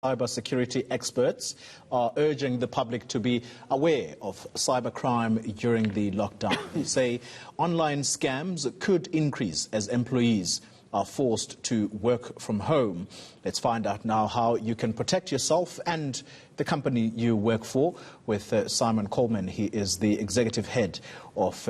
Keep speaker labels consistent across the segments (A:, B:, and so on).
A: Cybersecurity experts are urging the public to be aware of cybercrime during the lockdown. They say online scams could increase as employees are forced to work from home. Let's find out now how you can protect yourself and the company you work for with Simon Coleman. He is the executive head of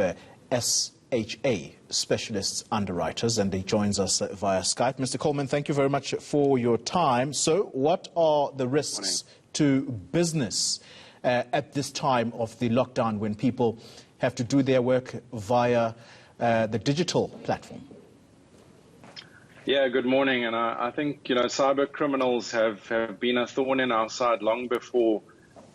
A: SHA, Specialists Underwriters, and he joins us via Skype. Mr. Coleman, thank you very much for your time. So what are the risks to business at this time of the lockdown when people have to do their work via the digital platform?
B: Yeah, good morning. And I think, cyber criminals have been a thorn in our side long before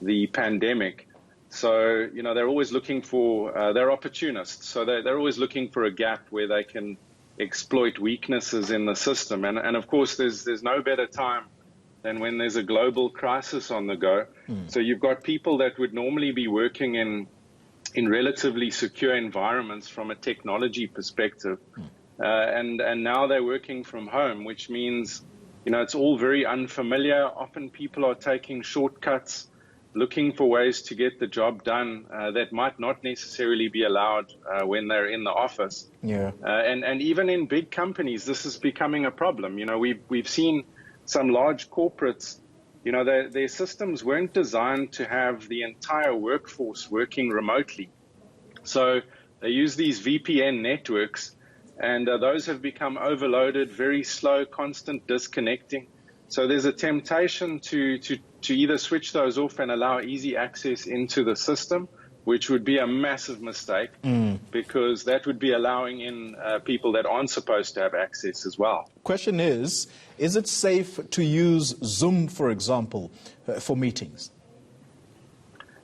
B: the pandemic. So, they're always looking for, they're opportunists. So they're always looking for a gap where they can exploit weaknesses in the system. And of course, there's no better time than when there's a global crisis on the go. So you've got people that would normally be working in relatively secure environments from a technology perspective. And now they're working from home, which means, it's all very unfamiliar. Often people are taking shortcuts, looking for ways to get the job done that might not necessarily be allowed when they're in the office.
A: Yeah.
B: And even in big companies, this is becoming a problem. We've seen some large corporates, their systems weren't designed to have the entire workforce working remotely. So they use these VPN networks, and those have become overloaded, very slow, constant disconnecting. So there's a temptation to either switch those off and allow easy access into the system, which would be a massive mistake because that would be allowing in people that aren't supposed to have access as well.
A: Question is it safe to use Zoom, for example, for meetings?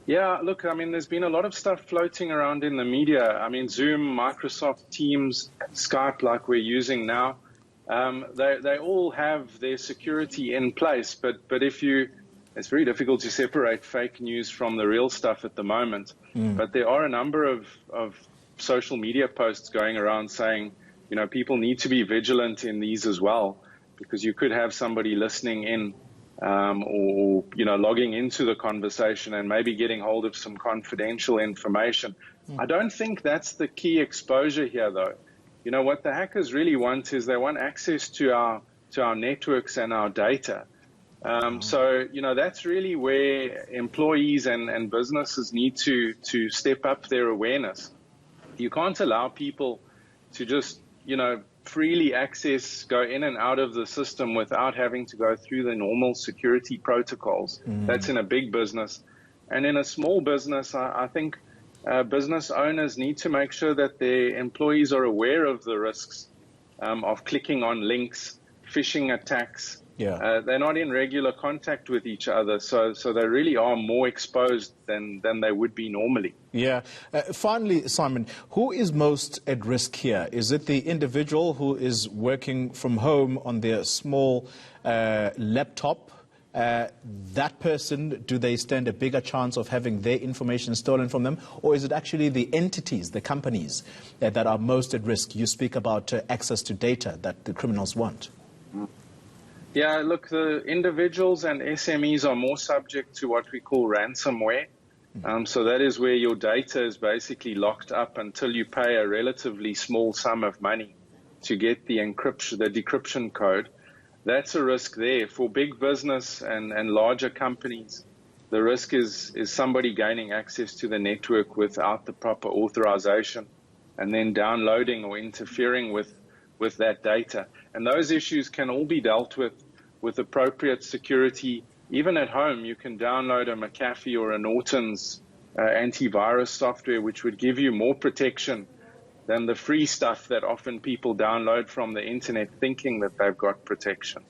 B: Yeah, look, there's been a lot of stuff floating around in the media. Zoom, Microsoft Teams, Skype, like we're using now. They all have their security in place, but it's very difficult to separate fake news from the real stuff at the moment. But there are a number of social media posts going around saying, people need to be vigilant in these as well, because you could have somebody listening in or logging into the conversation and maybe getting hold of some confidential information. I don't think that's the key exposure here, though. What the hackers really want is they want access to our networks and our data. So, that's really where employees and businesses need to step up their awareness. You can't allow people to just, freely access, go in and out of the system without having to go through the normal security protocols. That's in a big business. And in a small business, I think business owners need to make sure that their employees are aware of the risks of clicking on links, phishing attacks.
A: Yeah.
B: They're not in regular contact with each other, so they really are more exposed than they would be normally.
A: Yeah. Finally, Simon, who is most at risk here? Is it the individual who is working from home on their small laptop? That person, do they stand a bigger chance of having their information stolen from them? Or is it actually the entities, the companies that are most at risk? You speak about access to data that the criminals want.
B: Yeah, look, the individuals and SMEs are more subject to what we call ransomware. So that is where your data is basically locked up until you pay a relatively small sum of money to get the decryption code. That's a risk there. For big business and larger companies, the risk is somebody gaining access to the network without the proper authorization and then downloading or interfering with that data. And those issues can all be dealt with appropriate security. Even at home, you can download a McAfee or a Norton's antivirus software, which would give you more protection than the free stuff that often people download from the internet thinking that they've got protection.